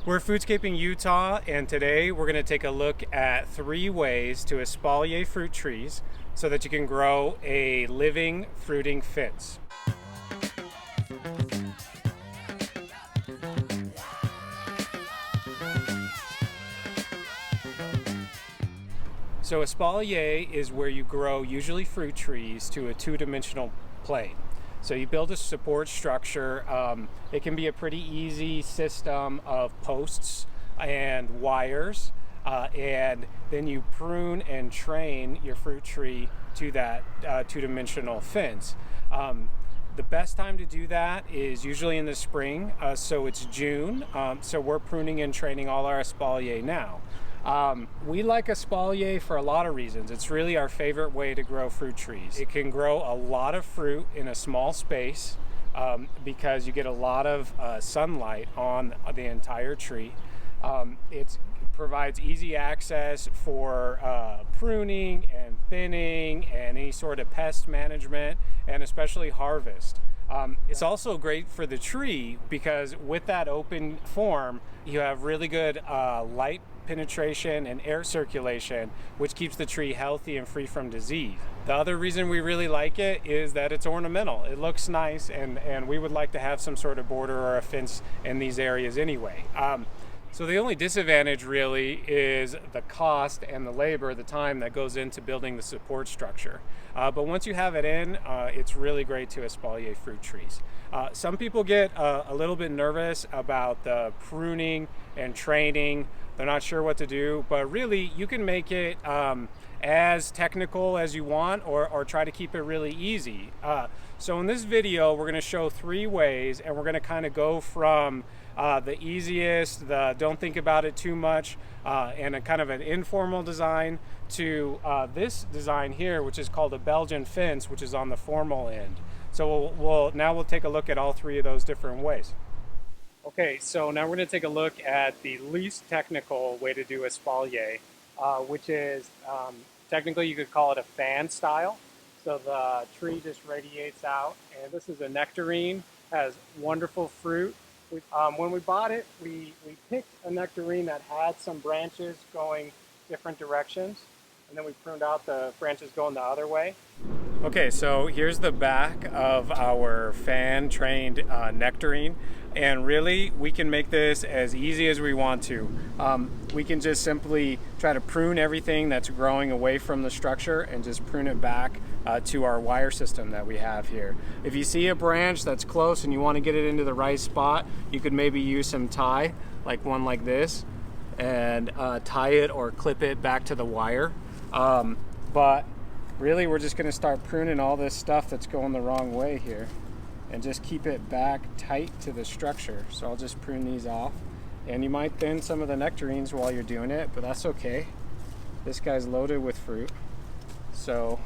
We're Foodscaping Utah, and today we're going to take a look at 3 ways to espalier fruit trees so that you can grow a living fruiting fence. So espalier is where you grow usually fruit trees to a 2-dimensional plane. So you build a support structure. It can be a pretty easy system of posts and wires, and then you prune and train your fruit tree to that 2-dimensional fence. The best time to do that is usually in the spring, so it's June. So we're pruning and training all our espalier now. We like espalier for a lot of reasons. It's really our favorite way to grow fruit trees. It can grow a lot of fruit in a small space because you get a lot of sunlight on the entire tree. It provides easy access for pruning and thinning and any sort of pest management, and especially harvest. It's also great for the tree because with that open form, you have really good light penetration and air circulation, which keeps the tree healthy and free from disease. The other reason we really like it is that it's ornamental. It looks nice, and we would like to have some sort of border or a fence in these areas anyway. So the only disadvantage really is the cost and the labor, the time that goes into building the support structure. But once you have it in, it's really great to espalier fruit trees. Some people get a little bit nervous about the pruning and training. They're not sure what to do, but really you can make it as technical as you want, or try to keep it really easy. So in this video, we're going to show 3 ways, and we're going to kind of go from the easiest, the don't think about it too much, and a kind of an informal design, to this design here, which is called a Belgian fence, which is on the formal end. So we'll take a look at all 3 of those different ways. Okay, so now we're going to take a look at the least technical way to do espalier, which is technically you could call it a fan style. So the tree just radiates out, and this is a nectarine, has wonderful fruit. When we bought it, we picked a nectarine that had some branches going different directions, and then we pruned out the branches going the other way. Okay, so here's the back of our fan-trained nectarine, and really we can make this as easy as we want to. We can just simply try to prune everything that's growing away from the structure and just prune it back to our wire system that we have here. If you see a branch that's close and you want to get it into the right spot, you could maybe use some tie, like one like this, and tie it or clip it back to the wire. But really we're just going to start pruning all this stuff that's going the wrong way here, and just keep it back tight to the structure. So I'll just prune these off, and you might thin some of the nectarines while you're doing it, but that's okay. This guy's loaded with fruit. So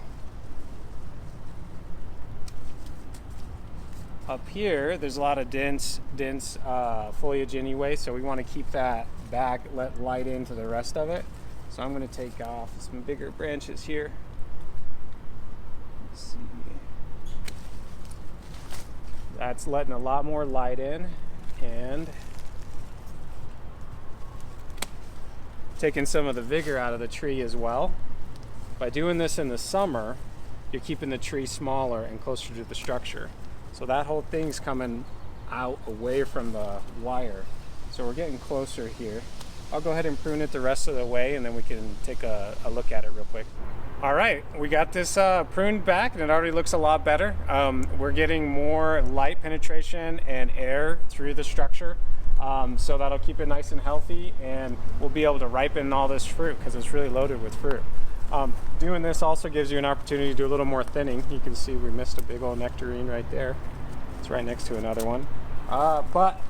up here there's a lot of dense foliage anyway, so we want to keep that back, let light into the rest of it. So I'm going to take off some bigger branches here. Let's see. That's letting a lot more light in, and taking some of the vigor out of the tree as well. By doing this in the summer, you're keeping the tree smaller and closer to the structure. So that whole thing's coming out away from the wire. So we're getting closer here. I'll go ahead and prune it the rest of the way, and then we can take a look at it real quick. All right, we got this pruned back, and it already looks a lot better. We're getting more light penetration and air through the structure, so that'll keep it nice and healthy, and we'll be able to ripen all this fruit because it's really loaded with fruit. Doing this also gives you an opportunity to do a little more thinning. You can see we missed a big old nectarine right there. It's right next to another one. But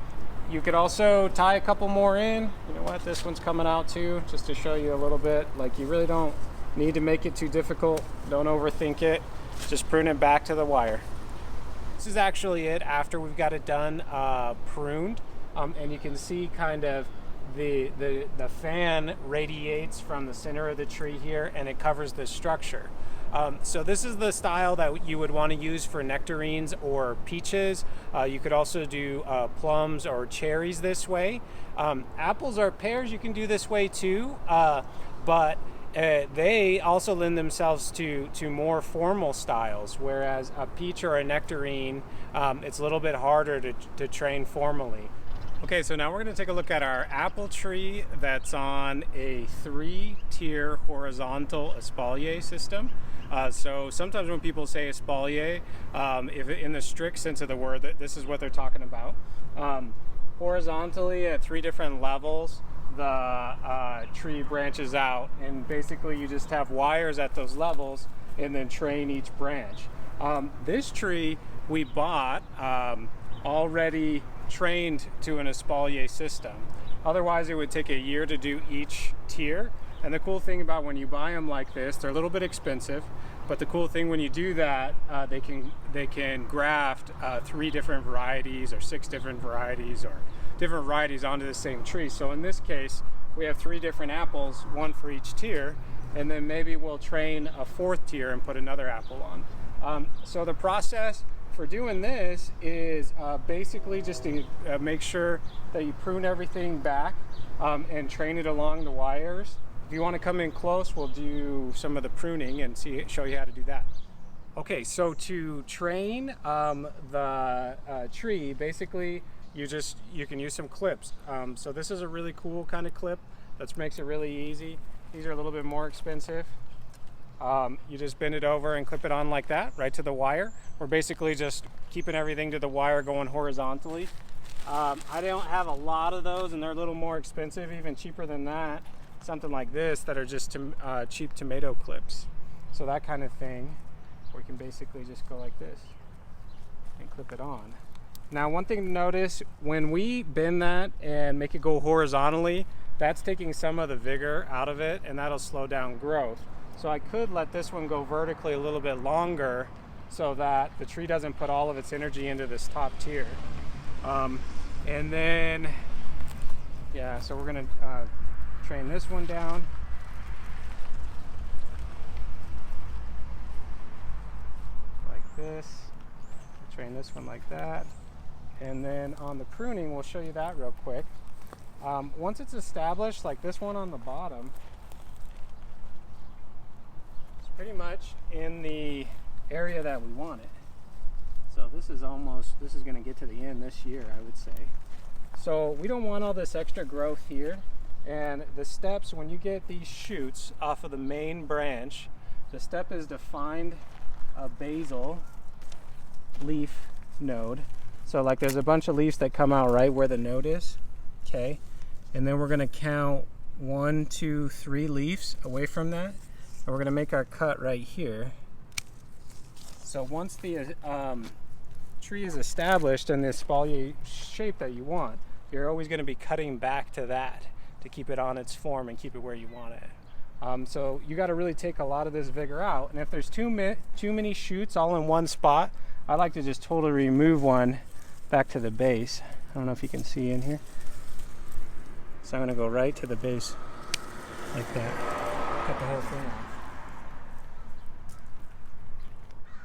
you could also tie a couple more in. You know what, this one's coming out too, just to show you a little bit. Like, you really don't need to make it too difficult. Don't overthink it. Just prune it back to the wire. This is actually it after we've got it done pruned. And you can see kind of the fan radiates from the center of the tree here, and it covers the structure. So this is the style that you would want to use for nectarines or peaches. You could also do plums or cherries this way. Apples or pears you can do this way too, but they also lend themselves to more formal styles, whereas a peach or a nectarine, it's a little bit harder to train formally. Okay, so now we're going to take a look at our apple tree that's on a 3-tier horizontal espalier system. So sometimes when people say espalier, if in the strict sense of the word, this is what they're talking about. Horizontally at 3 different levels, the tree branches out, and basically you just have wires at those levels and then train each branch. This tree we bought already trained to an espalier system. Otherwise it would take a year to do each tier. And the cool thing about when you buy them like this, they're a little bit expensive, but the cool thing when you do that, they can graft 3 different varieties or 6 different varieties or different varieties onto the same tree. So in this case, we have 3 different apples, 1 for each tier, and then maybe we'll train a 4th tier and put another apple on. So the process for doing this is basically just to make sure that you prune everything back and train it along the wires. If you want to come in close, we'll do some of the pruning and show you how to do that. Okay, so to train the tree, basically you can use some clips. So this is a really cool kind of clip that makes it really easy. These are a little bit more expensive. You just bend it over and clip it on like that, right to the wire. We're basically just keeping everything to the wire going horizontally. I don't have a lot of those, and they're a little more expensive, even cheaper than that. Something like this that are just cheap tomato clips. So that kind of thing, we can basically just go like this and clip it on. Now, one thing to notice, when we bend that and make it go horizontally, that's taking some of the vigor out of it, and that'll slow down growth. So I could let this one go vertically a little bit longer so that the tree doesn't put all of its energy into this top tier. And then, yeah, so we're gonna train this one down. Like this. Train this one like that. And then on the pruning, we'll show you that real quick. Once it's established, like this one on the bottom, pretty much in the area that we want it. So this is going to get to the end this year, I would say. So we don't want all this extra growth here. And the steps, when you get these shoots off of the main branch, the step is to find a basal leaf node. So like there's a bunch of leaves that come out right where the node is. Okay. And then we're going to count 1, 2, 3 leaves away from that. We're going to make our cut right here. So once the tree is established in the espalier shape that you want, you're always going to be cutting back to that to keep it on its form and keep it where you want it. So you got to really take a lot of this vigor out. And if there's too many shoots all in one spot, I like to just totally remove one back to the base. I don't know if you can see in here. So I'm going to go right to the base like that. Cut the whole thing off.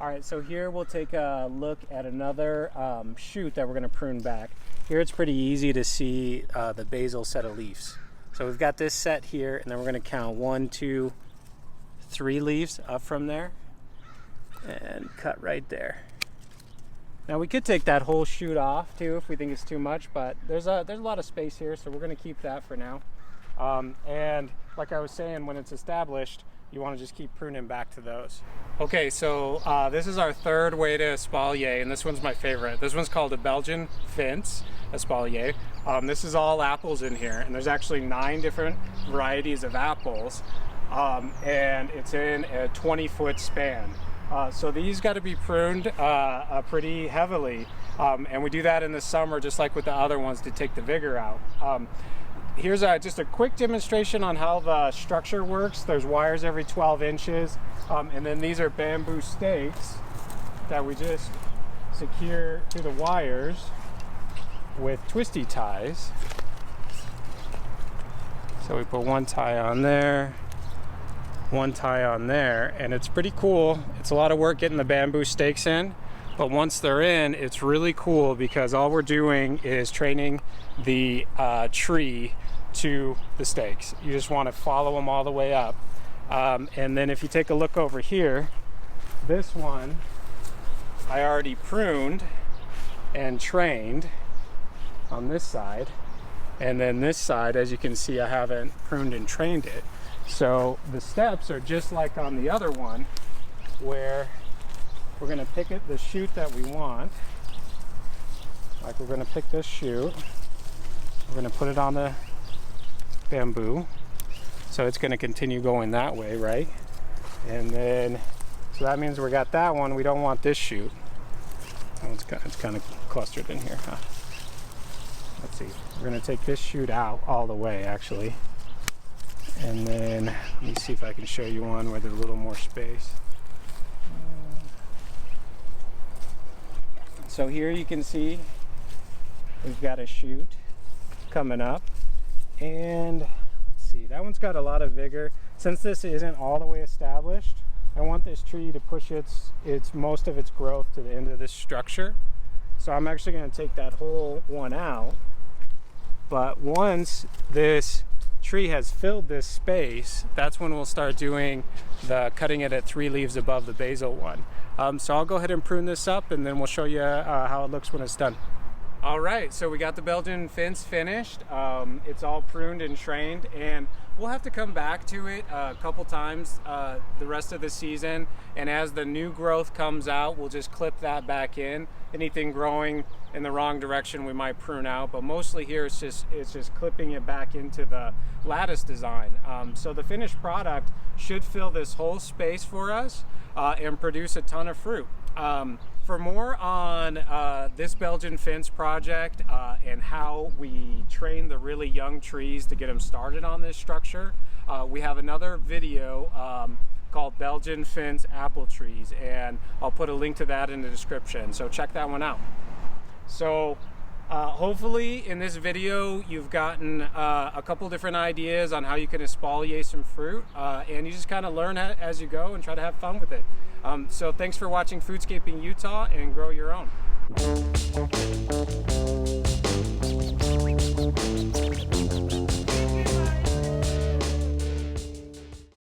All right, so here we'll take a look at another shoot that we're going to prune back. Here it's pretty easy to see the basal set of leaves. So we've got this set here, and then we're going to count 1, 2, 3 leaves up from there and cut right there. Now we could take that whole shoot off too if we think it's too much, but there's a lot of space here, so we're going to keep that for now. And like I was saying, when it's established, you want to just keep pruning back to those. Okay, so this is our third way to espalier, and this one's my favorite. This one's called a Belgian fence espalier. This is all apples in here, and there's actually 9 different varieties of apples, and it's in a 20-foot span. So these got to be pruned pretty heavily, and we do that in the summer just like with the other ones to take the vigor out. Here's just a quick demonstration on how the structure works. There's wires every 12 inches, and then these are bamboo stakes that we just secure to the wires with twisty ties. So we put one tie on there, one tie on there, and it's pretty cool. It's a lot of work getting the bamboo stakes in, but once they're in, it's really cool because all we're doing is training the tree to the stakes. You just want to follow them all the way up. And then if you take a look over here, this one I already pruned and trained on this side, and then this side, as you can see, I haven't pruned and trained it. So the steps are just like on the other one, where we're going to pick the shoot that we want. Like we're going to pick this shoot, we're going to put it on the bamboo, so it's going to continue going that way, right? And then, so that means we got that one. We don't want this shoot. Oh, it's kind of clustered in here, huh? Let's see. We're going to take this shoot out all the way, actually. And then let me see if I can show you one where there's a little more space. So here you can see we've got a shoot coming up, and let's see, that one's got a lot of vigor. Since this isn't all the way established, I want this tree to push its most of its growth to the end of this structure. So I'm actually going to take that whole one out. But once this tree has filled this space, that's when we'll start doing the cutting it at 3 leaves above the basil one. So I'll go ahead and prune this up, and then we'll show you how it looks when it's done. All right, so we got the Belgian fence finished. It's all pruned and trained, and we'll have to come back to it a couple times the rest of the season. And as the new growth comes out, we'll just clip that back in. Anything growing in the wrong direction, we might prune out, but mostly here it's just clipping it back into the lattice design. So the finished product should fill this whole space for us and produce a ton of fruit. For more on this Belgian fence project and how we train the really young trees to get them started on this structure, we have another video called Belgian Fence Apple Trees, and I'll put a link to that in the description, so check that one out. So hopefully in this video you've gotten a couple different ideas on how you can espalier some fruit, and you just kind of learn as you go and try to have fun with it. So thanks for watching Foodscaping Utah, and grow your own.